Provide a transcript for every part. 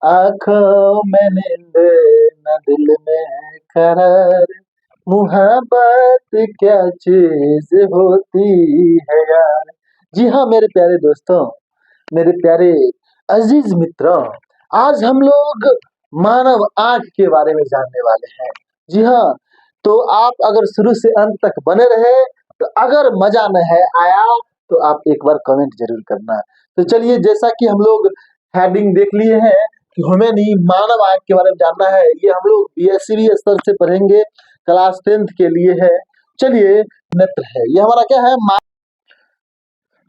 आंखों में नींद न दिल में करार, मुहब्बत क्या चीज होती है यार। जी हाँ मेरे प्यारे दोस्तों, मेरे प्यारे अजीज मित्रों, आज हम लोग मानव आंख के बारे में जानने वाले हैं। जी हाँ, तो आप अगर शुरू से अंत तक बने रहे, तो अगर मजा न है आया तो आप एक बार कमेंट जरूर करना। तो चलिए, जैसा कि हम लोग हेडिंग देख लिए हैं कि हमें नहीं मानव आंख के बारे में जानना है, ये हम लोग बीएससी स्तर से पढ़ेंगे, क्लास 10th के लिए है। चलिए, नेत्र है, ये हमारा क्या है,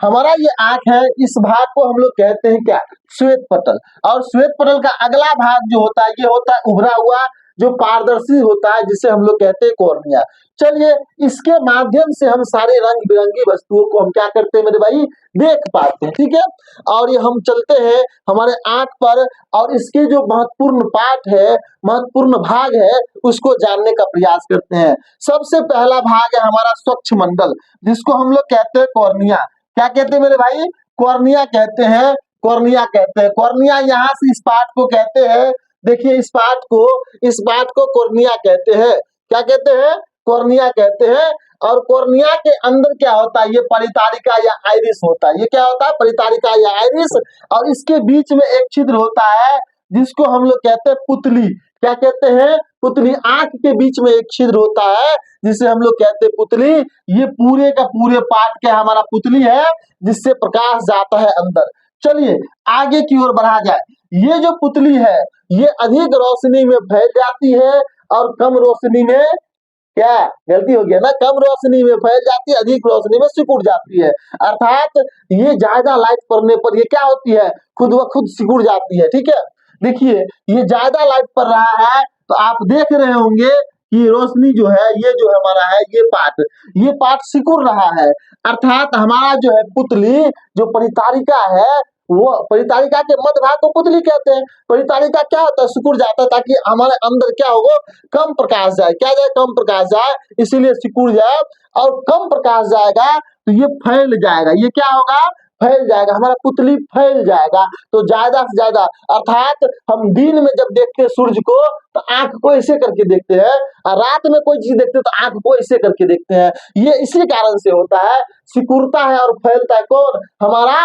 हमारा ये आंख है। इस भाग को हम लोग कहते हैं क्या, श्वेत पटल। और श्वेत पटल का अगला भाग जो होता है, ये होता है उभरा हुआ, जो पारदर्शी होता है, जिसे हम लोग कहते हैं कॉर्निया। चलिए, इसके माध्यम से हम सारे रंग बिरंगी वस्तुओं को हम क्या करते हैं मेरे भाई, देख पाते हैं। ठीक है, और ये हम चलते हैं हमारे आंख पर, और इसके जो महत्वपूर्ण पार्ट है, महत्वपूर्ण भाग है, उसको जानने का प्रयास करते हैं। सबसे पहला भाग है हमारा स्वच्छ मंडल, जिसको हम लोग कहते हैं कॉर्निया। क्या कहते हैं मेरे भाई, कॉर्निया कहते हैं, कॉर्निया कहते हैं। कॉर्निया यहाँ से इस पार्ट को कहते हैं, देखिए इस पार्ट को कॉर्निया कहते हैं। क्या कहते हैं, कॉर्निया कहते हैं। और कॉर्निया के अंदर क्या होता है, ये परितारिका या आइरिस होता है। ये क्या होता है, परितारिका या आइरिस। और इसके बीच में एक छिद्र होता है, जिसको हम लोग कहते हैं पुतली। क्या कहते हैं, पुतली। आंख के बीच में एक छिद्र होता है, जिसे हम लोग कहते हैं पुतली। ये पूरे का पूरे पार्ट क्या हमारा पुतली है, जिससे प्रकाश जाता है अंदर। चलिए आगे की ओर बढ़ा जाए। ये जो पुतली है, ये अधिक रोशनी में फैल जाती है, और कम रोशनी में, क्या गलती हो गया ना, कम रोशनी में फैल जाती है, अधिक रोशनी में सिकुड़ जाती है। अर्थात ये ज्यादा लाइट पड़ने पर ये क्या होती है, खुद ब खुद सिकुड़ जाती है। ठीक है, देखिए ये ज्यादा लाइट पड़ रहा है, तो आप देख रहे होंगे कि रोशनी जो है, ये जो हमारा है, ये पार्ट सिकुड़ रहा है। अर्थात हमारा जो है पुतली, जो परितारिका है, वो परितारिका के मध्य भाग को पुतली कहते हैं। परितारिका क्या होता है, सिकुड़ जाता है, ताकि हमारे अंदर क्या होगा, कम प्रकाश जाए। क्या जाए, कम प्रकाश जाए, इसीलिए सिकुड़ जाए। और कम प्रकाश जाएगा तो ये फैल जाएगा। ये क्या होगा, फैल जाएगा, हमारा पुतली फैल जाएगा। तो ज्यादा से ज्यादा, अर्थात हम दिन में जब देखते हैं सूर्य को, तो आंख को ऐसे करके देखते हैं, और रात में कोई चीज देखते हैं तो आंख को ऐसे करके देखते हैं। ये इसी कारण से होता है, सिकुड़ता है और फैलता है कौन, हमारा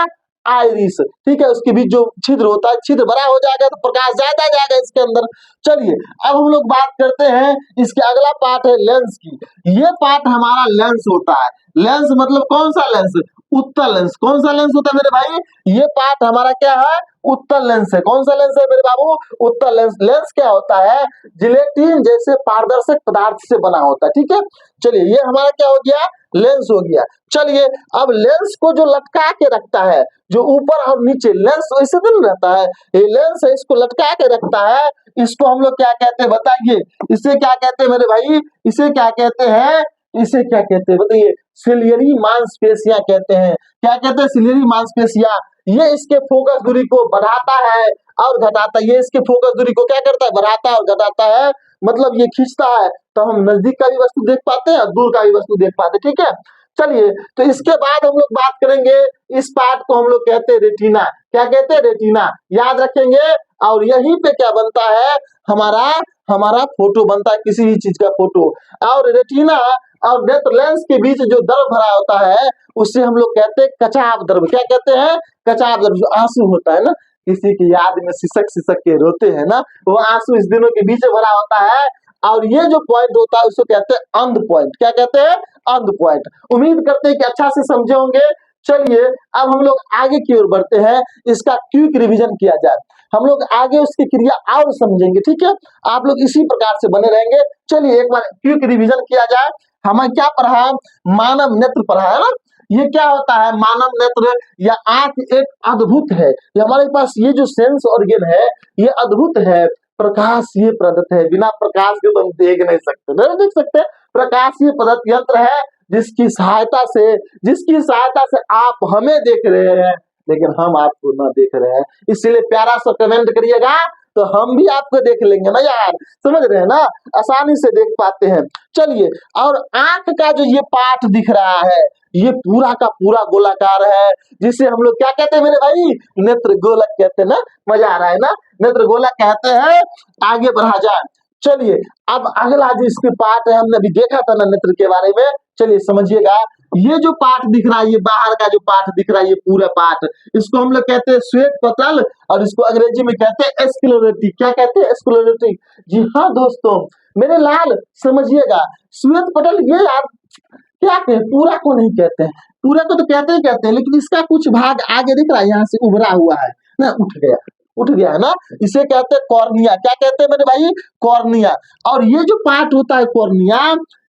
आइरिस। ठीक है, उसके बीच जो छिद्र होता है, छिद्र बड़ा हो जाएगा तो प्रकाश ज्यादा जाएगा इसके अंदर। चलिए अब हम लोग बात करते हैं, इसके अगला पार्ट है लेंस की। ये पार्ट हमारा लेंस होता है। लेंस मतलब कौन सा लेंस, उत्तल लेंस। कौन सा लेंस होता है मेरे भाई, ये पार्ट हमारा क्या है, उत्तल लेंस है। कौन सा लेंस है मेरे बाबू, उत्तल लेंस। लेंस क्या होता है, जिलेटिन जैसे पारदर्शक पदार्थ से बना होता है। ठीक है, चलिए ये हमारा क्या हो गया, लेंस हो गया। चलिए अब लेंस को जो लटका के रखता है, जो ऊपर और नीचे, लेंस ऐसे तो नहीं रहता है, ये लेंस है, इसको लटका के रखता है। इसको हम लोग क्या कहते हैं बताइए, इसे क्या कहते हैं मेरे भाई, इसे क्या कहते हैं, इसे क्या कहते हैं बताइए, सिलियरी मांसपेशियां कहते हैं। क्या कहते हैं, सिलियरी मांसपेशियां। ये इसके फोकस दूरी को बढ़ाता है और घटाता है। ये इसके फोकस दूरी को क्या करता है, बढ़ाता है और घटाता है। मतलब ये खींचता है, तो हम नजदीक का भी वस्तु देख पाते हैं और दूर का भी वस्तु देख पाते हैं। ठीक है, चलिए तो इसके बाद हम लोग बात करेंगे, इस पार्ट को हम लोग कहते हैं रेटिना। क्या कहते हैं, रेटिना, याद रखेंगे। और यहीं पे क्या बनता है, हमारा हमारा फोटो बनता है, किसी भी चीज का फोटो। और रेटिना और नेत्र लेंस के बीच जो द्रव भरा होता है, उससे हम लोग कहते हैं कचाव द्रव। क्या कहते हैं, कचाव द्रव। जो आंसू होता है ना, किसी की याद में सिसक सिसक के रोते हैं ना, वो आंसू इस दिनों के बीच भरा होता है। और ये जो पॉइंट होता है, उसको कहते हैं अंध पॉइंट। क्या कहते हैं, अंध पॉइंट। उम्मीद करते हैं कि अच्छा से समझे होंगे। चलिए अब हम लोग आगे की ओर बढ़ते हैं, इसका क्विक रिवीजन किया जाए। हम लोग आगे उसकी क्रिया और समझेंगे। ठीक है, आप लोग इसी प्रकार से बने रहेंगे। चलिए एक बार क्विक रिवीजन किया जाए। हमें क्या पढ़ा, मानव नेत्र पढ़ा है ना। ये क्या होता है, मानव नेत्र या आंख एक अद्भुत है। ये हमारे पास ये जो सेंस ऑर्गन है, ये अद्भुत है। प्रकाश ये प्रदत्त है, बिना प्रकाश के तो हम देख नहीं सकते, नहीं देख सकते। प्रकाश ये प्रदत्त यंत्र है, जिसकी सहायता से आप हमें देख रहे हैं, लेकिन हम आपको ना देख रहे हैं। इसलिए प्यारा सा कमेंट करिएगा, तो हम भी आपको देख लेंगे ना यार, समझ रहे हैं ना, आसानी से देख पाते हैं। चलिए, और आंख का जो ये पार्ट दिख रहा है, ये पूरा का पूरा गोलाकार है, जिसे हम लोग क्या कहते हैं मेरे भाई, नेत्र गोलक कहते हैं ना। मजा आ रहा है ना, नेत्र गोलक कहते हैं। आगे बढ़ा जाए, चलिए अब अगला जो इसके पार्ट है, हमने अभी देखा था ना नेत्र के बारे में, चलिए समझिएगा। ये जो पार्ट दिख रहा है, ये बाहर का जो पार्ट दिख रहा है, ये पूरा पार्ट, इसको हम लोग कहते हैं श्वेत पटल, और इसको अंग्रेजी में कहते हैं स्क्लेरोटिक। क्या कहते हैं, स्क्लेरोटिक। जी हाँ दोस्तों, मेरे लाल समझिएगा, श्वेत पटल ये यार क्या कहते हैं, पूरा को नहीं कहते हैं, पूरा को तो कहते हैं, लेकिन इसका कुछ भाग आगे दिख रहा है, यहाँ से उभरा हुआ है ना, उठ गया है ना, इसे कहते हैं कॉर्निया। क्या कहते हैं मेरे भाई, कॉर्निया। और ये जो पार्ट होता है कॉर्निया,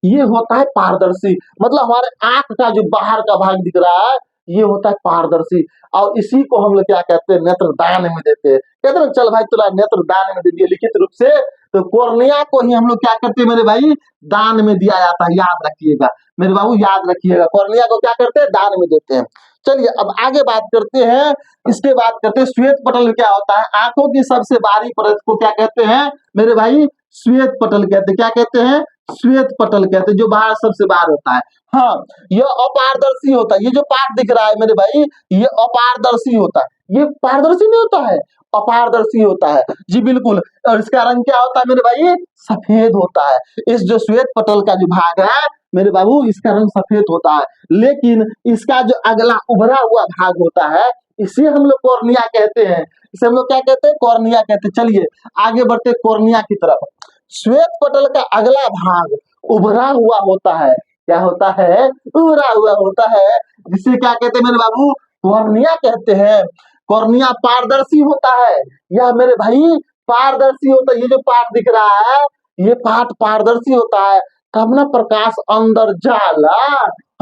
ये होता है पारदर्शी, मतलब हमारे आंख का जो बाहर का भाग दिख रहा है, ये होता है पारदर्शी, और इसी को हम लोग क्या कहते हैं, नेत्रदान में देते हैं। कहते हैं चल भाई तुला नेत्रदान में दे दिए लिखित रूप से, तो कॉर्निया को ही हम लोग क्या करते हैं मेरे भाई, दान में दिया जाता है। याद रखिएगा मेरे बाबू, याद रखिएगा, कॉर्निया को क्या करते हैं, दान में देते हैं। चलिए अब आगे बात करते हैं, इसके बाद करते हैं श्वेत पटल क्या होता है। आंखों की सबसे बाहरी परत को क्या कहते हैं मेरे भाई, श्वेत पटल कहते हैं। क्या कहते हैं, श्वेत पटल कहते हैं, जो बाहर सबसे बाहर होता है। हाँ, यह अपारदर्शी होता है, ये जो पार्ट दिख रहा है मेरे भाई, ये अपारदर्शी होता है, ये पारदर्शी नहीं होता है, अपारदर्शी होता है जी बिल्कुल। और इसका रंग क्या होता है मेरे भाई, सफेद होता है। इस जो श्वेत पटल का जो भाग है मेरे बाबू, इसका रंग सफेद होता है, लेकिन इसका जो अगला उभरा हुआ भाग होता है, इसे हम लोग कॉर्निया कहते हैं। इसे हम लोग क्या कहते हैं, कॉर्निया कहते हैं। चलिए आगे बढ़ते कॉर्निया की तरफ। श्वेत पटल का अगला भाग उभरा हुआ होता है। क्या होता है, उभरा हुआ होता है, जिसे क्या कहते हैं मेरे बाबू, कॉर्निया कहते हैं। कॉर्निया पारदर्शी होता है, यह मेरे भाई पारदर्शी होता है। ये जो पार्ट दिख रहा है, ये पार्ट पारदर्शी होता है, तब ना प्रकाश अंदर जाला।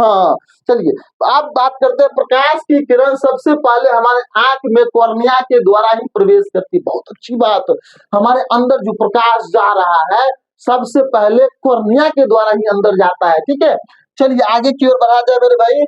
हाँ चलिए अब बात करते हैं, प्रकाश की किरण सबसे पहले हमारे आंख में कॉर्निया के द्वारा ही प्रवेश करती है। बहुत अच्छी बात, हमारे अंदर जो प्रकाश जा रहा है, सबसे पहले कॉर्निया के द्वारा ही अंदर जाता है। ठीक है, चलिए आगे की ओर बढ़ा जाए मेरे भाई।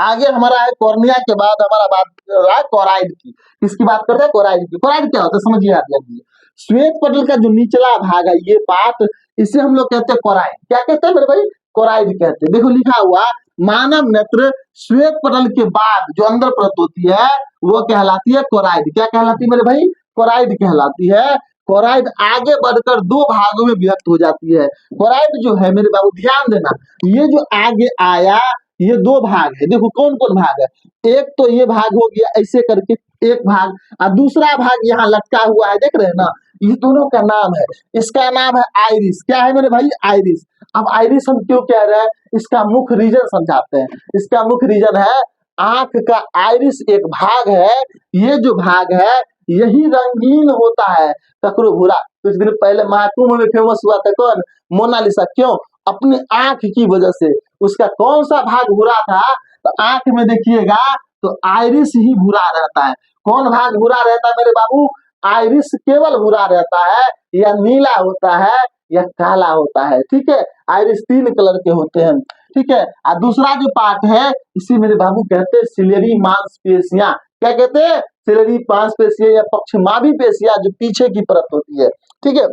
आगे हमारा है कॉर्निया के बाद हमारा बात कर रहा है कोराइड की। किसकी बात करते हैं, कोराइड की। कोराइड क्या होता है समझिए आप लगिए, श्वेत पटल का जो निचला भाग है, ये पार्ट, इसे हम लोग कहते हैं कोराइड। क्या कहते हैं मेरे भाई, कोराइड कहते हैं। देखो लिखा हुआ, मानव नेत्र श्वेत पटल के बाद जो अंदर परत होती है, वो कहलाती है कोराइड। क्या कहलाती है मेरे भाई, कोराइड कहलाती है। कोराइड आगे बढ़कर दो भागों में विभक्त हो जाती है। कोराइड जो है मेरे बाबू ध्यान देना, ये जो आगे आया, ये दो भाग है। देखो कौन कौन भाग है, एक तो ये भाग हो गया ऐसे करके एक भाग, और दूसरा भाग यहाँ लटका हुआ है, देख रहे हैं ना, ये दोनों का नाम है, इसका नाम है आइरिस। क्या है मेरे भाई, आइरिस। अब आइरिस हम क्यों कह रहे हैं, इसका मुख्य रीजन समझाते हैं। इसका मुख्य रीजन है, आंख का आइरिस एक भाग है, ये जो भाग है यही रंगीन होता है। ककरो भूरा, कुछ दिन पहले महाकुंभ में फेमस हुआ था कौन, मोनालिसा। क्यों, अपनी आंख की वजह से। उसका कौन सा भाग भूरा था, तो आंख में देखिएगा तो आइरिस ही भूरा रहता है। कौन भाग भूरा रहता है मेरे बाबू, आइरिस केवल भूरा रहता है, या नीला होता है या काला होता है। ठीक है, आइरिस 3 कलर के होते हैं। ठीक है, और दूसरा जो पार्ट है, इसे मेरे बाबू कहते हैं सिलेरी मांसपेशियां। क्या कहते हैं, सिलेरी मांसपेशियां या पक्षमाभी पेशियां, जो पीछे की परत होती है। ठीक है,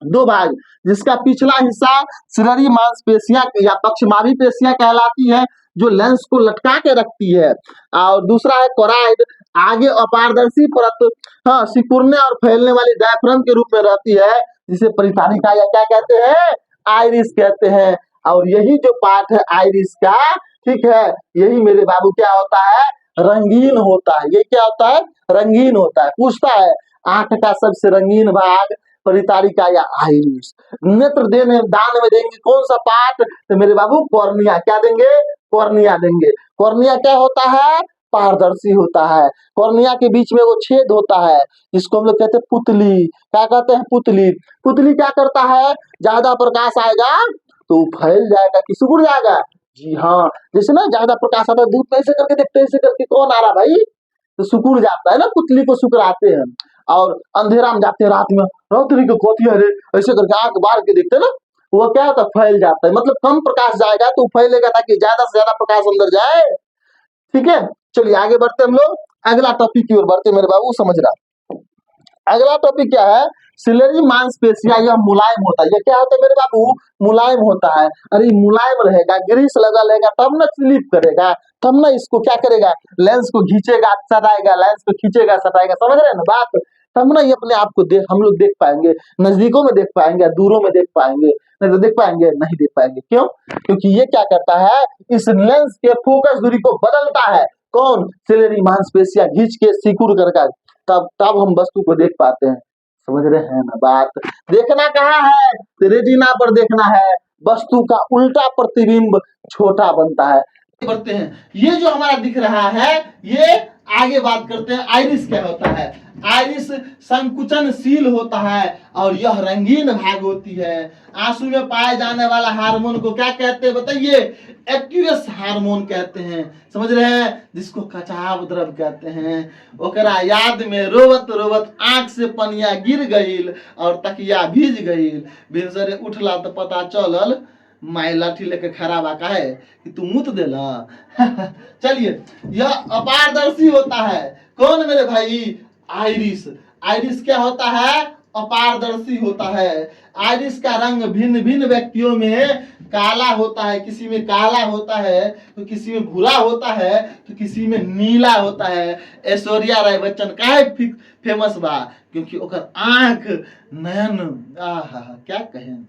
दो भाग, जिसका पिछला हिस्सा सिलेरी मांसपेशियां या पक्षमाभी पेशियां कहलाती है, जो लेंस को लटका के रखती है। और दूसरा है कोराइड, आगे अपारदर्शी परत, हाँ, सिकुड़ने और फैलने वाली डायफ्राम के रूप में रहती है, जिसे परिचारिका या क्या कहते हैं, आइरिस कहते हैं। और यही जो पार्ट है आइरिस का, ठीक है, यही मेरे बाबू क्या होता है, रंगीन होता है। ये क्या होता है, रंगीन होता है। पूछता है आंख का सबसे रंगीन भाग परितारिका या आइरिस। नेत्र देने दान में देंगे कौन सा पार्ट, तो मेरे बाबू कॉर्निया। क्या देंगे, कॉर्निया देंगे। कॉर्निया क्या होता है, पारदर्शी होता है। कॉर्निया के बीच में वो छेद होता है, जिसको हम लोग कहते हैं पुतली। क्या कहते हैं, पुतली। पुतली क्या करता है, ज्यादा प्रकाश आएगा तो फैल जाएगा कि सिकुड़ जाएगा। जी हाँ, जैसे ना ज्यादा प्रकाश आता है, धूप में ऐसे करके देखते हैं, ऐसे करके कौन आ रहा भाई, तो सिकुड़ जाता है ना, पुतली को सिकुड़ाते हैं। और अंधेरा में जाते हैं रात में, रात्रि को कोती है रे, ऐसे करके आंख बार के देखते हैं ना, वो क्या होता है, फैल जाता है। मतलब कम प्रकाश जाएगा तो फैलेगा, ताकि ज्यादा से ज्यादा प्रकाश अंदर जाए। ठीक है, चलिए आगे बढ़ते हम लोग, अगला टॉपिक की ओर बढ़ते मेरे बाबू, समझ रहा। अगला टॉपिक क्या है, सिलेरी मांसपेशियां, यह मुलायम होता है। ये क्या होता है मेरे बाबू, मुलायम होता है। अरे मुलायम रहेगा, ग्रीस लगा रहेगा तब ना स्लिप करेगा, तब ना इसको क्या करेगा, लेंस को खींचेगा सटाएगा, लेंस को खींचेगा सटाएगा, समझ रहे हैं ना बात, तब ना ये अपने आप को देख हम लोग देख पाएंगे, नजदीकों में देख पाएंगे, दूरों में देख पाएंगे, नहीं तो देख पाएंगे, नहीं देख पाएंगे। क्यों? क्योंकि ये क्या करता है, इस लेंस के फोकस दूरी को बदलता है। कौन? सिलेरी मांसपेशियां घींच के सिकुड़ कर, तब हम वस्तु को देख पाते हैं। समझ रहे हैं ना बात। देखना कहाँ है, तो रेटिना पर देखना है, वस्तु का उल्टा प्रतिबिंब छोटा बनता है। बढ़ते हैं, ये जो हमारा दिख रहा है, ये आगे बात करते हैं आइरिस क्या होता है। आइरिस संकुचनशील होता है और यह रंगीन भाग होती है। आंसू में पाए जाने वाला हार्मोन को क्या कहते हैं बताइए, एक्यूएस हार्मोन कहते हैं, समझ रहे हैं, जिसको कचाव द्रव कहते हैं। ओकरा याद में रोवत रोवत आंख से पनिया गिर गईल और तकिया भीज गईल, भिनसरे उठला तो पता चलल माई लाठी लेके खड़ा बा का है कि तू मुत देला। चलिए, यह अपारदर्शी होता है। कौन मेरे भाई? आइरिस। आइरिस क्या होता है? अपारदर्शी होता है। आइरिस का रंग भिन्न भिन्न व्यक्तियों में काला होता है, किसी में काला होता है तो किसी में भूरा होता है तो किसी में नीला होता है। ऐश्वर्या राय बच्चन का है फेमस बा, क्योंकि ओकर आंख नयन, आहा क्या कहें,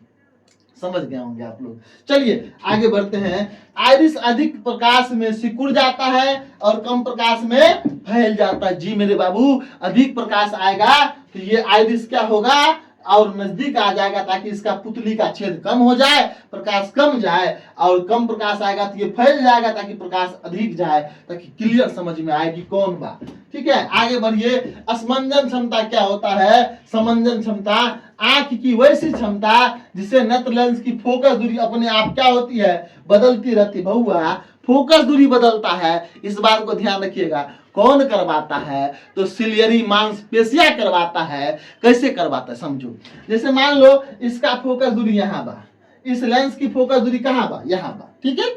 समझ गए होंगे आप लोग। चलिए आगे बढ़ते हैं। आइरिस अधिक प्रकाश में सिकुड़ जाता है और कम प्रकाश में फैल जाता है। जी मेरे बाबू, अधिक प्रकाश आएगा तो ये आइरिस क्या होगा, और नजदीक आ जाएगा ताकि इसका पुतली का छेद कम हो जाए, प्रकाश कम जाए, और कम प्रकाश आएगा तो ये फैल जाएगा ताकि प्रकाश अधिक जाए, ताकि क्लियर समझ में आए कि कौन बा। ठीक है, आगे बढ़िए। असमंजन क्षमता क्या होता है? समंजन क्षमता आंख की वैसी क्षमता जिसे नेत्र लेंस की फोकस दूरी अपने आप क्या होती है, बदलती रहती। बहुआ फोकस दूरी बदलता है, इस बात को ध्यान रखिएगा। कौन करवाता है? तो सिलियरी मांसपेशियां करवाता है। कैसे करवाता है समझो। जैसे मान लो इसका फोकस दूरी यहाँ बा, इस लेंस की फोकस दूरी कहाँ बा, यहाँ बा, ठीक है।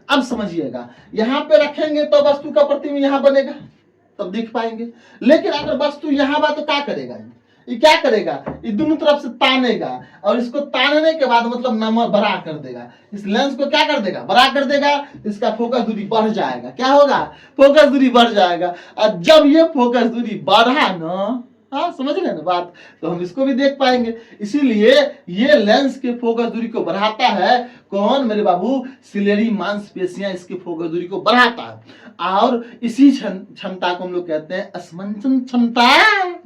अब समझिएगा, यहाँ पे रखेंगे तो वस्तु का प्रतिबिंब यहाँ बनेगा, तब देख पाएंगे। लेकिन अगर वस्तु यहाँ बा तो क्या करेगा, ये क्या करेगा, ये दोनों तरफ से तानेगा, और इसको तानने के बाद मतलब नंबर बड़ा कर देगा, इस लेंस को क्या कर देगा, बड़ा कर देगा, इसका फोकस दूरी बढ़ जाएगा। क्या होगा? फोकस दूरी बढ़ जाएगा। और जब ये फोकस दूरी बढ़ा ना, हाँ समझ रहे हैं ना बात, तो हम इसको भी देख पाएंगे। इसीलिए ये लेंस के फोकस दूरी को बढ़ाता है। कौन मेरे बाबू? सिलेरी मांसपेशियां इसके फोकस दूरी को बढ़ाता है। और इसी क्षमता को हम लोग कहते हैं असमंजन क्षमता।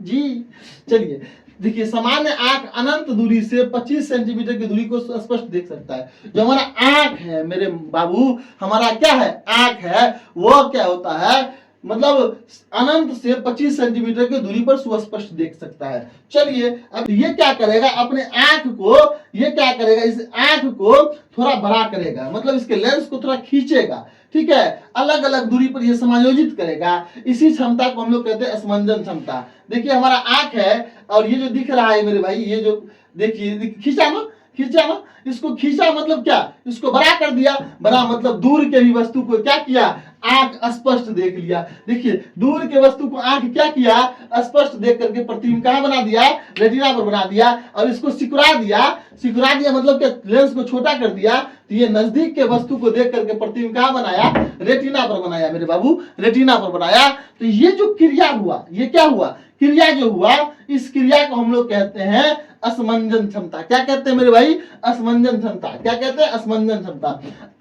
जी चलिए देखिए, सामान्य आंख अनंत दूरी से 25 सेंटीमीटर की दूरी को स्पष्ट देख सकता है। जो हमारा आंख है मेरे बाबू, हमारा क्या है, आंख है, वो क्या होता है, मतलब अनंत से 25 सेंटीमीटर की दूरी पर सुस्पष्ट देख सकता है। चलिए अब ये क्या करेगा, अपने आंख को, ये क्या करेगा, इस आंख को थोड़ा बड़ा करेगा, मतलब इसके लेंस को थोड़ा खींचेगा, ठीक है, अलग अलग दूरी पर ये समायोजित करेगा। इसी क्षमता को हम लोग कहते हैं असमंजन क्षमता। देखिए हमारा आंख है और ये जो दिख रहा है मेरे भाई, ये जो देखिए खींचा ना, खींचा ना, इसको खींचा मतलब क्या, इसको बड़ा कर दिया। बड़ा मतलब दूर के भी वस्तु को क्या किया, आंख स्पष्ट देख लिया। देखिए दूर के वस्तु को आंख क्या किया, स्पष्ट देख करके प्रतिबिंब कहां बना दिया, रेटिना पर बना दिया, और इसको सिकुड़ा दिया। सिकुड़ा दिया मतलब क्या, लेंस को छोटा कर दिया, तो ये नजदीक के वस्तु को देख करके प्रतिबिंब कहां बनाया, रेटिना पर बनाया मेरे बाबू, रेटिना पर बनाया। तो ये जो क्रिया हुआ, ये क्या हुआ, क्रिया जो हुआ, इस क्रिया को हम लोग कहते हैं असमंजन क्षमता। क्या कहते हैं मेरे भाई, असमंजन क्षमता। क्या कहते हैं, असमंजन क्षमता।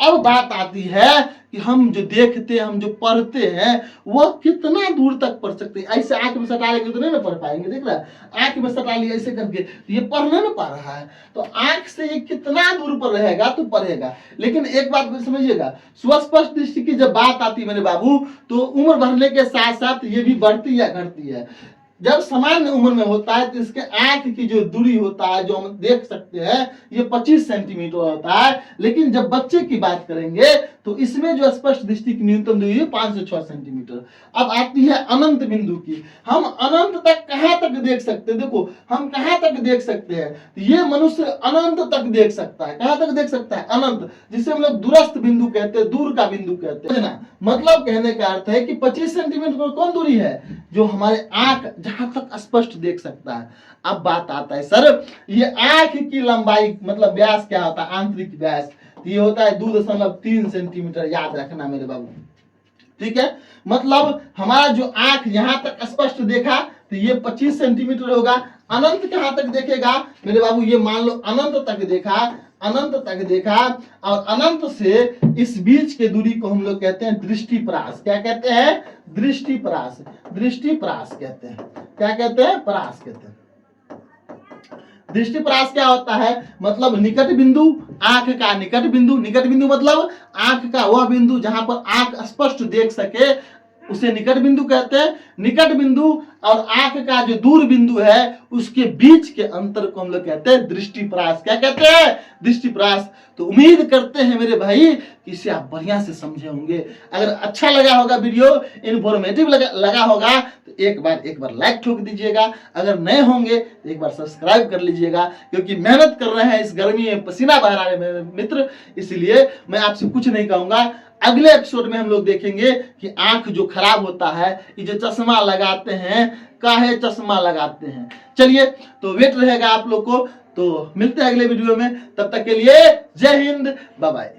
अब बात आती है कि हम जो देखते हैं, हम जो पढ़ते हैं, वो कितना दूर तक पढ़ सकते हैं। ऐसे आंख में सटा लेंगे तो नहीं ना पढ़ पाएंगे, देख रहा है, आंख में सटा लिया ऐसे करके, तो ये पढ़ नहीं पा रहा है, तो आंख से ये कितना दूर पर रहेगा तो पढ़ेगा। लेकिन एक बात समझिएगा, सुस्पष्ट दृष्टि की जब बात आती है मेरे बाबू, तो उम्र बढ़ने के साथ साथ ये भी बढ़ती या घटती है। जब सामान्य उम्र में होता है तो इसके आंख की जो दूरी होता है, जो हम देख सकते हैं, ये 25 सेंटीमीटर होता है। लेकिन जब बच्चे की बात करेंगे तो इसमें जो स्पष्ट दृष्टि की न्यूनतम दूरी है 5 से 6 सेंटीमीटर। अब आती है अनंत बिंदु की। हम अनंत तक कहां तक देख सकते हैं? देखो हम कहां तक देख सकते हैं, ये मनुष्य अनंत तक देख सकता है। कहां तक देख सकता है? अनंत, जिसे हम लोग दूरस्थ बिंदु कहते हैं, दूर का बिंदु कहते हैं ना। मतलब कहने का अर्थ है कि 25 सेंटीमीटर पर कौन दूरी है? जो हमारे आंख जहां तक स्पष्ट देख सकता है। अब बात आता है सर ये आंख की लंबाई मतलब व्यास क्या होता है? आंतरिक व्यास ये होता है 2.3 सेंटीमीटर। याद रखना मेरे बाबू, ठीक है। मतलब हमारा जो आंख यहां तक स्पष्ट देखा तो ये 25 सेंटीमीटर होगा। अनंत कहां तक देखेगा मेरे बाबू? ये मान लो अनंत तक देखा, अनंत तक देखा, और अनंत से इस बीच के दूरी को हम लोग कहते हैं दृष्टिपरास। क्या कहते हैं? दृष्टिपरास। दृष्टिपरास कहते हैं। क्या कहते हैं? परास कहते हैं। दृष्टिपरास क्या होता है? मतलब निकट बिंदु, आंख का निकट बिंदु। निकट बिंदु मतलब आंख का वह बिंदु जहां पर आंख स्पष्ट देख सके उसे निकट बिंदु कहते हैं। निकट बिंदु और आंख का जो दूर बिंदु है उसके बीच के अंतर को हम लोग कहते हैं दृष्टिपरास। क्या कहते हैं? दृष्टिपरास। तो उम्मीद करते हैं मेरे भाई कि इसे आप बढ़िया से समझे होंगे। अगर अच्छा लगा होगा वीडियो, इंफॉर्मेटिव लगा होगा तो एक बार लाइक ठोक दीजिएगा। अगर नए होंगे तो एक बार सब्सक्राइब कर लीजिएगा, क्योंकि मेहनत कर रहे हैं इस गर्मी में, पसीना बहा रहे हैं मेरे मित्र, इसलिए मैं आपसे कुछ नहीं कहूंगा। अगले एपिसोड में हम लोग देखेंगे कि आंख जो खराब होता है, ये जो चश्मा लगाते हैं, काहे चश्मा लगाते हैं। चलिए तो वेट रहेगा आप लोग को, तो मिलते हैं अगले वीडियो में। तब तक के लिए जय हिंद, बाय बाय।